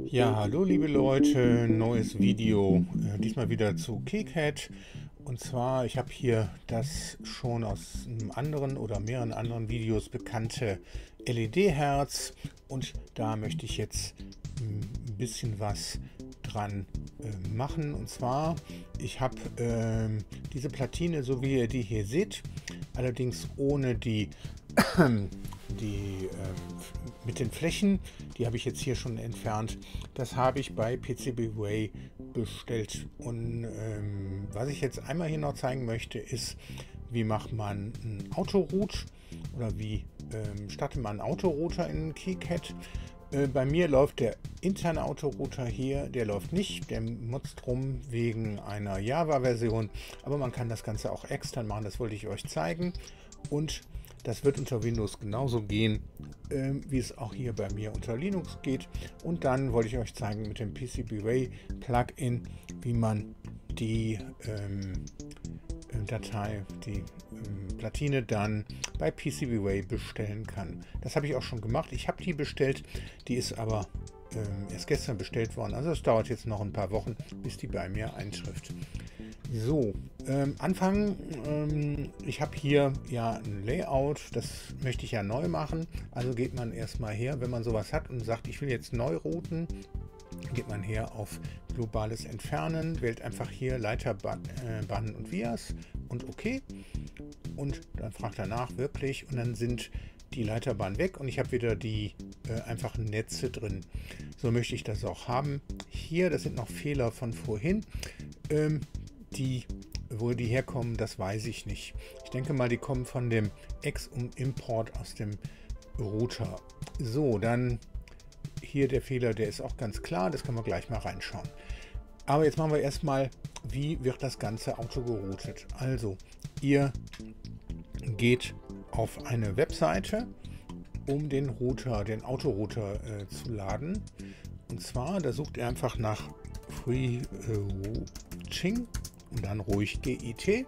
Ja, hallo liebe Leute, neues Video, diesmal wieder zu KiCad. Und zwar, ich habe hier das schon aus einem anderen oder mehreren anderen Videos bekannte LED-Herz und da möchte ich jetzt ein bisschen was dran machen. Und zwar, ich habe diese Platine, so wie ihr die hier seht, allerdings ohne die mit den Flächen, die habe ich jetzt hier schon entfernt. Das habe ich bei PCBWay bestellt. Und was ich jetzt einmal hier noch zeigen möchte, ist, wie macht man einen Autoroute oder wie startet man einen Autorouter in KiCad. Bei mir läuft der interne Autorouter hier, der läuft nicht, der motzt rum wegen einer Java-Version, aber man kann das Ganze auch extern machen, das wollte ich euch zeigen. Und das wird unter Windows genauso gehen, wie es auch hier bei mir unter Linux geht. Und dann wollte ich euch zeigen mit dem PCBWay Plugin, wie man die Datei, die Platine dann bei PCBWay bestellen kann. Das habe ich auch schon gemacht. Ich habe die bestellt, die ist aber erst gestern bestellt worden. Also es dauert jetzt noch ein paar Wochen, bis die bei mir eintrifft. So, anfangen. Ich habe hier ja ein Layout, das möchte ich ja neu machen. Also geht man erstmal her, wenn man sowas hat und sagt, ich will jetzt neu routen, geht man her auf globales Entfernen, wählt einfach hier Leiterbahnen und Vias und OK. Und dann fragt er nach, wirklich, und dann sind die Leiterbahnen weg und ich habe wieder die einfachen Netze drin. So möchte ich das auch haben. Hier, das sind noch Fehler von vorhin. Wo die herkommen, das weiß ich nicht. Ich denke mal, die kommen von dem Import aus dem Router. So, dann hier der Fehler, der ist auch ganz klar, das können wir gleich mal reinschauen. Aber jetzt machen wir erstmal, wie wird das ganze Auto geroutet. Also, ihr geht auf eine Webseite, um den Router, den Autorouter zu laden. Und zwar, da sucht ihr einfach nach Free Routing und dann ruhig GIT.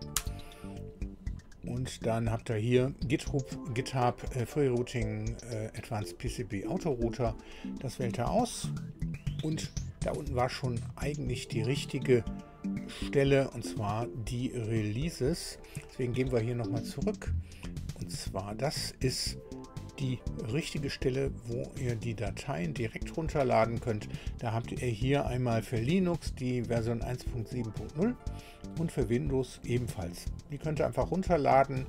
Und dann habt ihr hier GitHub Free Routing Advanced PCB Autorouter. Das wählt ihr aus. Und da unten war schon eigentlich die richtige Stelle, und zwar die Releases. Deswegen gehen wir hier nochmal zurück. Und zwar, das ist die richtige Stelle, wo ihr die Dateien direkt runterladen könnt. Da habt ihr hier einmal für Linux die Version 1.7.0 und für Windows ebenfalls. Die könnt ihr einfach runterladen.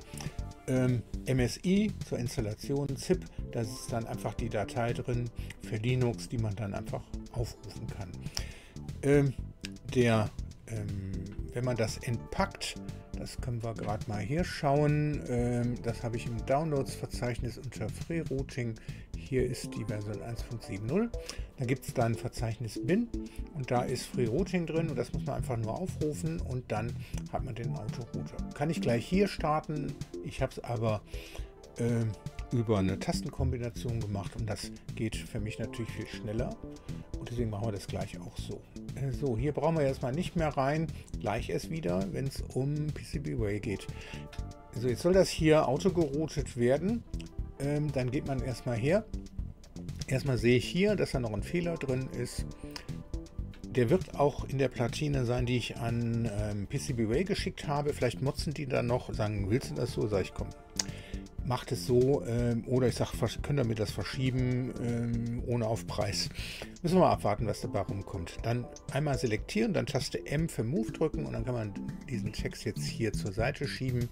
MSI zur Installation, ZIP, da ist dann einfach die Datei drin für Linux, die man dann einfach aufrufen kann. Wenn man das entpackt, das können wir gerade mal hier schauen. Das habe ich im Downloads-Verzeichnis unter Free Routing. Hier ist die Version 1.7.0. Da gibt es dann Verzeichnis bin und da ist Free Routing drin und das muss man einfach nur aufrufen und dann hat man den Autorouter. Kann ich gleich hier starten. Ich habe es aber über eine Tastenkombination gemacht und das geht für mich natürlich viel schneller und deswegen machen wir das gleich auch so. So, hier brauchen wir erstmal nicht mehr rein, gleich erst wieder, wenn es um PCBWay geht. So, jetzt soll das hier autogeroutet werden, dann geht man erstmal her. Erstmal sehe ich hier, dass da noch ein Fehler drin ist. Der wird auch in der Platine sein, die ich an PCBWay geschickt habe. Vielleicht motzen die dann noch, sagen, willst du das so? Sag ich, komm, macht es so, oder ich sage, könnt ihr mir das verschieben ohne Aufpreis. Müssen wir mal abwarten, was dabei rumkommt. Dann einmal selektieren, dann Taste M für Move drücken und dann kann man diesen Text jetzt hier zur Seite schieben.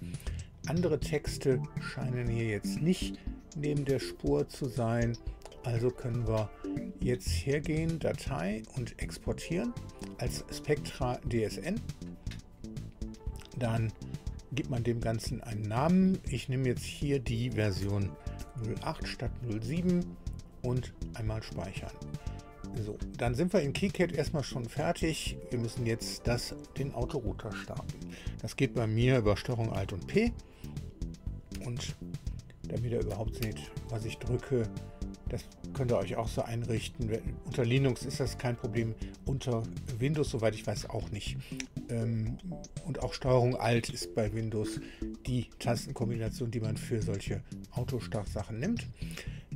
Andere Texte scheinen hier jetzt nicht neben der Spur zu sein. Also können wir jetzt hergehen, Datei und exportieren als Spectra DSN. Dann gibt man dem Ganzen einen Namen. Ich nehme jetzt hier die Version 08 statt 07 und einmal speichern. So, dann sind wir in KiCad erstmal schon fertig. Wir müssen jetzt den Autorouter starten. Das geht bei mir über Steuerung Alt und P. Und damit ihr überhaupt seht, was ich drücke, das könnt ihr euch auch so einrichten. Unter Linux ist das kein Problem, unter Windows, soweit ich weiß, auch nicht. Und auch Steuerung Alt ist bei Windows die Tastenkombination, die man für solche Autostart-Sachen nimmt.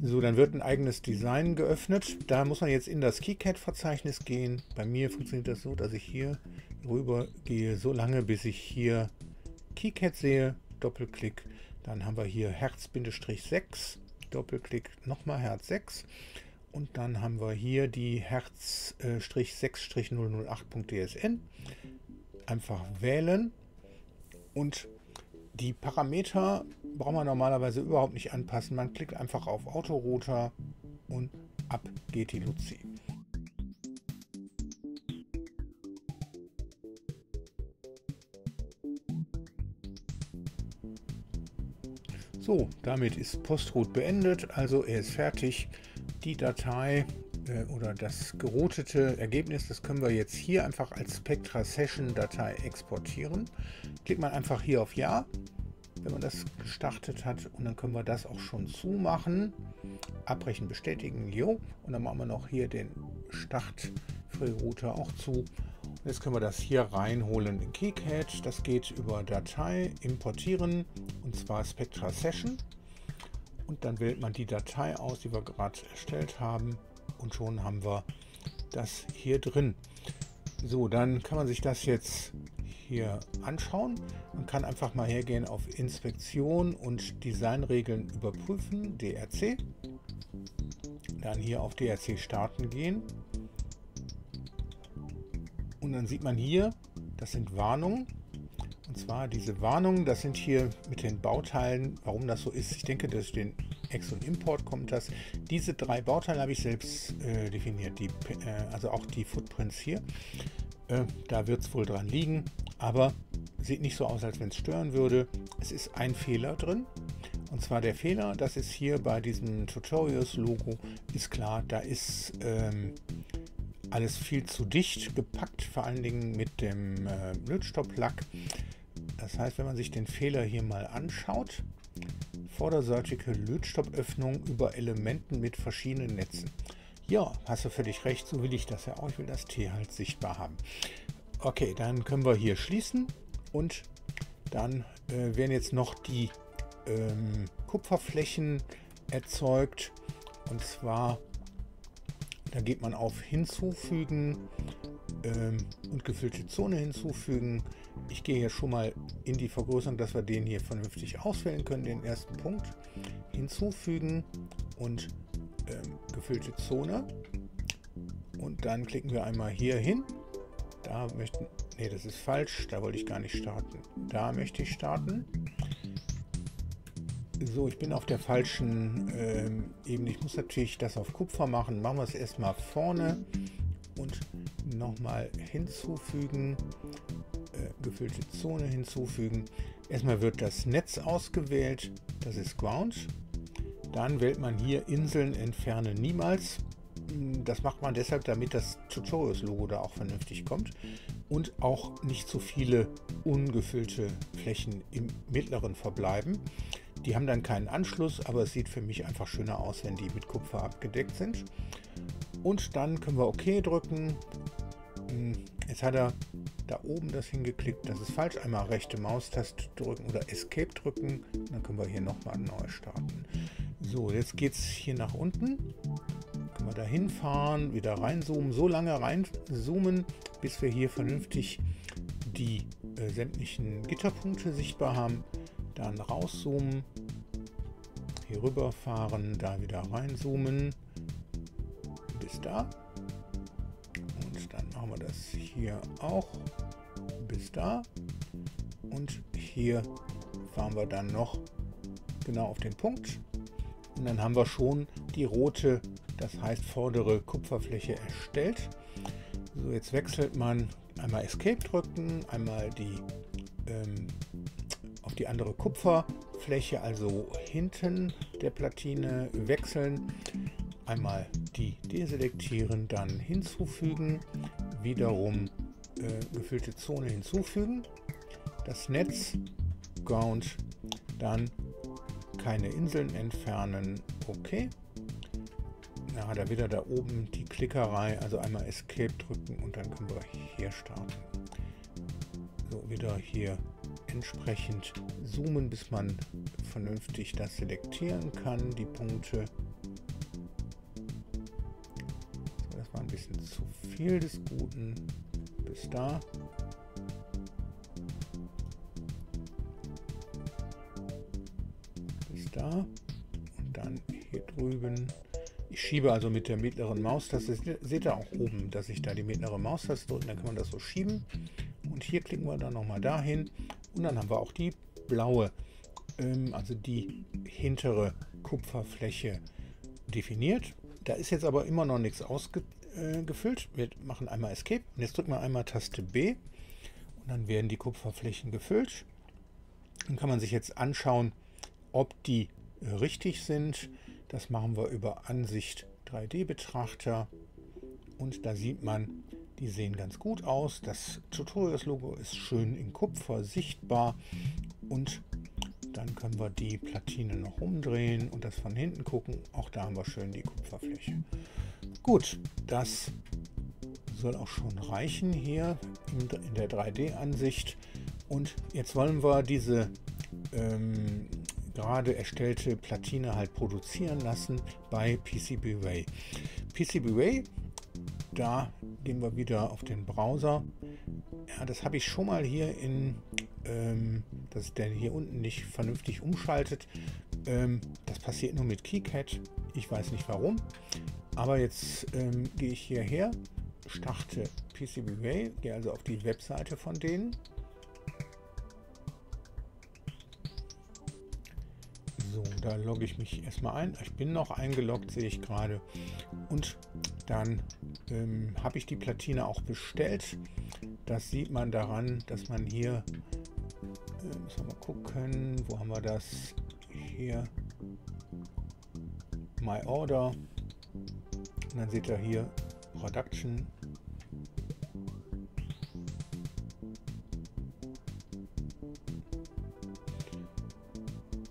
So, dann wird ein eigenes Design geöffnet. Da muss man jetzt in das KiCad-Verzeichnis gehen. Bei mir funktioniert das so, dass ich hier rüber gehe, so lange, bis ich hier KiCad sehe. Doppelklick. Dann haben wir hier Herz-6. Doppelklick, nochmal Herz 6. Und dann haben wir hier die Herz-6-008.dsn. Einfach wählen. Und die Parameter braucht man normalerweise überhaupt nicht anpassen. Man klickt einfach auf Autorouter und ab geht die Luzi. So, damit ist Postroute beendet. Also er ist fertig. Die Datei oder das geroutete Ergebnis, das können wir jetzt hier einfach als Spectra Session Datei exportieren. Klickt man einfach hier auf Ja, wenn man das gestartet hat, und dann können wir das auch schon zumachen. Abbrechen, bestätigen, jo. Und dann machen wir noch hier den Start FreeRouter auch zu. Und jetzt können wir das hier reinholen in KiCad. Das geht über Datei, importieren, und zwar Spectra Session. Und dann wählt man die Datei aus, die wir gerade erstellt haben, und schon haben wir das hier drin. So, dann kann man sich das jetzt hier anschauen. Man kann einfach mal hergehen auf Inspektion und Designregeln überprüfen, DRC. Dann hier auf DRC starten gehen. Und dann sieht man hier, das sind Warnungen. Und zwar diese Warnungen, das sind hier mit den Bauteilen, warum das so ist. Ich denke, durch den Ex- und Import kommt das. Diese 3 Bauteile habe ich selbst definiert, also auch die Footprints hier. Da wird es wohl dran liegen, aber sieht nicht so aus, als wenn es stören würde. Es ist ein Fehler drin. Und zwar der Fehler, das ist hier bei diesem Tutorials-Logo, ist klar, da ist alles viel zu dicht gepackt, vor allen Dingen mit dem Lötstopplack. Das heißt, wenn man sich den Fehler hier mal anschaut, vorderseitige Lötstoppöffnung über Elementen mit verschiedenen Netzen. Ja, hast du völlig recht, so will ich das ja auch. Ich will das T halt sichtbar haben. Okay, dann können wir hier schließen, und dann werden jetzt noch die Kupferflächen erzeugt. Und zwar, da geht man auf Hinzufügen und gefüllte Zone hinzufügen. Ich gehe hier schon mal in die Vergrößerung, dass wir den hier vernünftig auswählen können, den ersten Punkt. Hinzufügen und gefüllte Zone. Und dann klicken wir einmal hier hin. Da nee, das ist falsch, da wollte ich gar nicht starten. Da möchte ich starten. So, ich bin auf der falschen Ebene. Ich muss natürlich das auf Kupfer machen. Machen wir es erstmal vorne und nochmal hinzufügen. Gefüllte Zone hinzufügen. Erstmal wird das Netz ausgewählt. Das ist Ground. Dann wählt man hier Inseln entfernen niemals. Das macht man deshalb, damit das Tutorials-Logo da auch vernünftig kommt und auch nicht zu viele ungefüllte Flächen im mittleren verbleiben. Die haben dann keinen Anschluss, aber es sieht für mich einfach schöner aus, wenn die mit Kupfer abgedeckt sind. Und dann können wir OK drücken. Jetzt hat er da oben das hingeklickt, das ist falsch. Einmal rechte Maustaste drücken oder Escape drücken. Dann können wir hier nochmal neu starten. So, jetzt geht es hier nach unten. Können wir da hinfahren, wieder reinzoomen, so lange reinzoomen, bis wir hier vernünftig die sämtlichen Gitterpunkte sichtbar haben. Dann rauszoomen, hier rüber fahren, da wieder reinzoomen, bis da. Und dann machen wir das hier auch bis da. Und hier fahren wir dann noch genau auf den Punkt. Und dann haben wir schon die rote, das heißt vordere Kupferfläche erstellt. So, jetzt wechselt man, einmal Escape drücken, einmal die auf die andere Kupferfläche, also hinten der Platine wechseln, einmal die deselektieren, dann hinzufügen, wiederum gefüllte Zone hinzufügen, das Netz, Ground, dann keine Inseln entfernen, okay. Da hat er wieder da oben die Klickerei, also einmal Escape drücken und dann können wir hier starten. So, wieder hier entsprechend zoomen, bis man vernünftig das selektieren kann, die Punkte. So, das war ein bisschen zu viel des Guten. Bis da. Bis da. Und dann hier drüben. Ich schiebe also mit der mittleren Maustaste. Seht ihr auch oben, dass ich da die mittlere Maustaste drücke, dann kann man das so schieben. Und hier klicken wir dann nochmal dahin. Und dann haben wir auch die blaue, also die hintere Kupferfläche definiert. Da ist jetzt aber immer noch nichts ausgefüllt. Wir machen einmal Escape. Und jetzt drücken wir einmal Taste B. Und dann werden die Kupferflächen gefüllt. Dann kann man sich jetzt anschauen, ob die richtig sind. Das machen wir über Ansicht 3D-Betrachter. Und da sieht man, die sehen ganz gut aus. Das Tutorials-Logo ist schön in Kupfer sichtbar. Und dann können wir die Platine noch umdrehen und das von hinten gucken. Auch da haben wir schön die Kupferfläche. Gut, das soll auch schon reichen hier in der 3D-Ansicht. Und jetzt wollen wir diese gerade erstellte Platine halt produzieren lassen bei PCBWay. PCBWay, da gehen wir wieder auf den Browser. Ja, das habe ich schon mal hier dass der hier unten nicht vernünftig umschaltet. Das passiert nur mit KiCad. Ich weiß nicht warum. Aber jetzt gehe ich hierher, starte PCBWay, gehe also auf die Webseite von denen. So, da logge ich mich erstmal ein. Ich bin noch eingeloggt, sehe ich gerade. Und dann habe ich die Platine auch bestellt. Das sieht man daran, dass man hier, müssen wir mal gucken, wo haben wir das? Hier, My Order. Und dann seht ihr hier Production.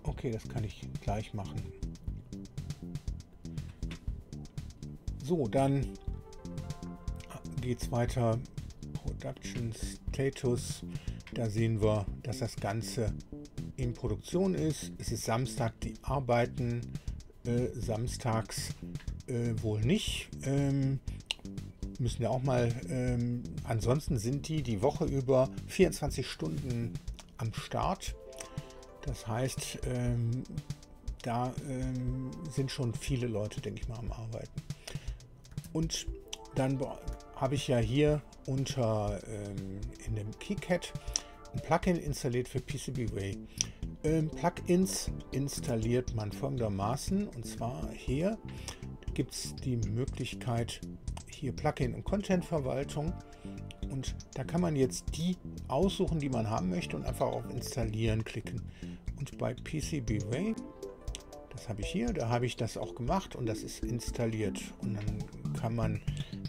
Okay, das kann ich gleich machen. So, dann geht es weiter. Production Status. Da sehen wir, dass das Ganze in Produktion ist. Es ist Samstag, die arbeiten samstags wohl nicht. Müssen wir auch mal. Ansonsten sind die Woche über 24 Stunden am Start. Das heißt, da sind schon viele Leute, denke ich mal, am Arbeiten. Und dann habe ich ja hier unter in dem KiCad ein Plugin installiert für PCBWay. Plugins installiert man folgendermaßen, und zwar hier gibt es die Möglichkeit, hier Plugin und Content-Verwaltung, und da kann man jetzt die aussuchen, die man haben möchte, und einfach auf Installieren klicken. Und bei PCBWay, das habe ich hier, da habe ich das auch gemacht und das ist installiert. Und dann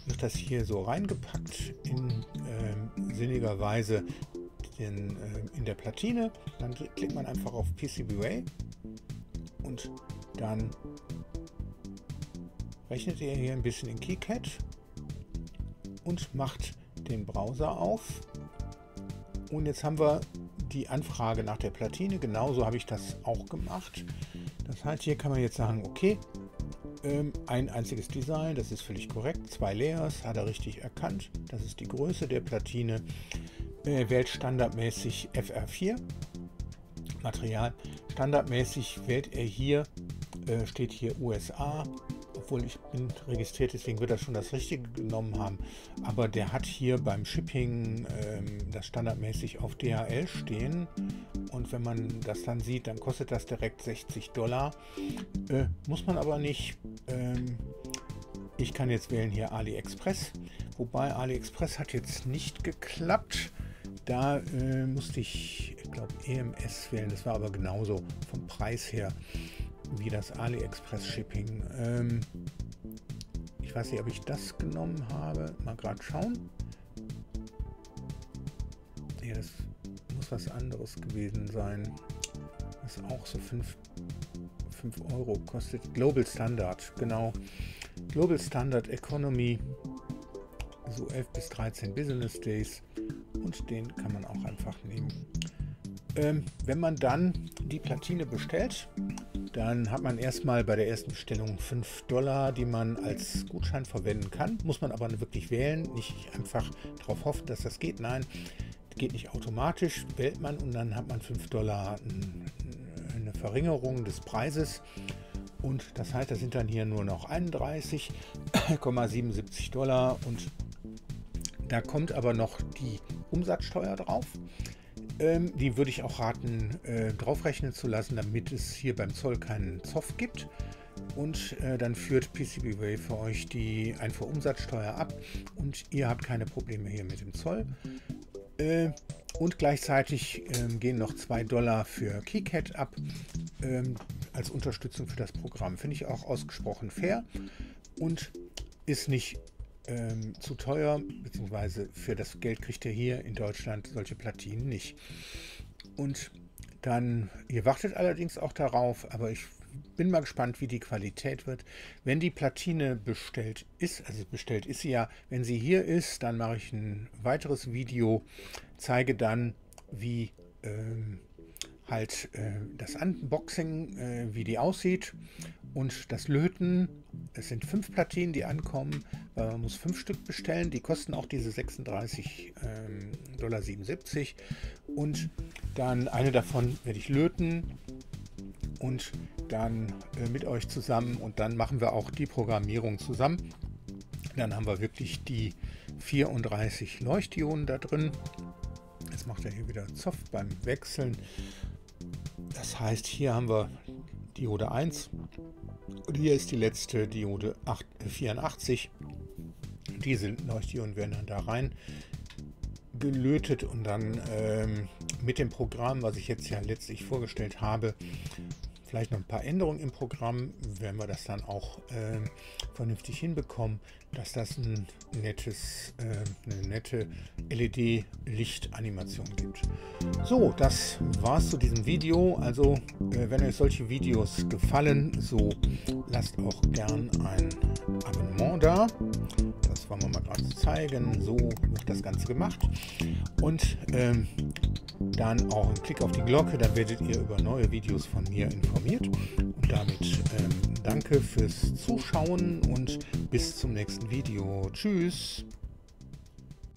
wird das hier so reingepackt in sinniger Weise in der Platine. Dann klickt man einfach auf PCBWay und dann rechnet ihr hier ein bisschen in KiCad und macht den Browser auf. Und jetzt haben wir die Anfrage nach der Platine. Genauso habe ich das auch gemacht. Das heißt, hier kann man jetzt sagen, okay, ein einziges Design, das ist völlig korrekt. 2 Layers, hat er richtig erkannt. Das ist die Größe der Platine. Wählt standardmäßig FR4. Material. Standardmäßig wählt er hier, steht hier USA. Obwohl ich bin registriert, deswegen wird er schon das Richtige genommen haben. Aber der hat hier beim Shipping das standardmäßig auf DHL stehen. Und wenn man das dann sieht, dann kostet das direkt $60. Muss man aber nicht. Ich kann jetzt wählen hier AliExpress. Wobei AliExpress hat jetzt nicht geklappt. Da musste ich glaube EMS wählen. Das war aber genauso vom Preis her wie das AliExpress Shipping. Ich weiß nicht, ob ich das genommen habe. Mal gerade schauen. Ja, das muss was anderes gewesen sein. Was auch so 5 Euro kostet. Global Standard, genau. Global Standard Economy. So 11 bis 13 Business Days. Und den kann man auch einfach nehmen. Wenn man dann die Platine bestellt, dann hat man erstmal bei der ersten Bestellung $5, die man als Gutschein verwenden kann. Muss man aber wirklich wählen, nicht einfach darauf hoffen, dass das geht. Nein, geht nicht automatisch, wählt man und dann hat man $5 eine Verringerung des Preises. Und das heißt, das sind dann hier nur noch $31,77 und da kommt aber noch die Umsatzsteuer drauf. Die würde ich auch raten, draufrechnen zu lassen, damit es hier beim Zoll keinen Zoff gibt. Und dann führt PCBWay für euch die Einfuhrumsatzsteuer ab und ihr habt keine Probleme hier mit dem Zoll. Und gleichzeitig gehen noch $2 für KiCad ab als Unterstützung für das Programm. Finde ich auch ausgesprochen fair und ist nicht zu teuer, beziehungsweise für das Geld kriegt ihr hier in Deutschland solche Platinen nicht. Und dann, ihr wartet allerdings auch darauf, aber ich bin mal gespannt, wie die Qualität wird. Wenn die Platine bestellt ist, also bestellt ist sie ja, wenn sie hier ist, dann mache ich ein weiteres Video, zeige dann, wie das Unboxing, wie die aussieht und das Löten. Es sind 5 Platinen, die ankommen, weil man muss 5 Stück bestellen. Die kosten auch diese $36,77 und dann eine davon werde ich löten und dann mit euch zusammen und dann machen wir auch die Programmierung zusammen. Dann haben wir wirklich die 34 Leuchtdioden da drin. Jetzt macht er hier wieder Zoff beim Wechseln. Das heißt, hier haben wir Diode 1 und hier ist die letzte Diode 84. Diese Leuchtdioden werden dann da rein gelötet und dann mit dem Programm, was ich jetzt ja letztlich vorgestellt habe, vielleicht noch ein paar Änderungen im Programm, werden wir das dann auch vernünftig hinbekommen, dass das eine nette LED-Lichtanimation gibt. So, das war's zu diesem Video. Also, wenn euch solche Videos gefallen, so lasst auch gern ein Abonnement da. Das wollen wir mal gerade zeigen. So wird das Ganze gemacht. Und dann auch einen Klick auf die Glocke, dann werdet ihr über neue Videos von mir informiert. Und damit danke fürs Zuschauen und bis zum nächsten Video. Tschüss!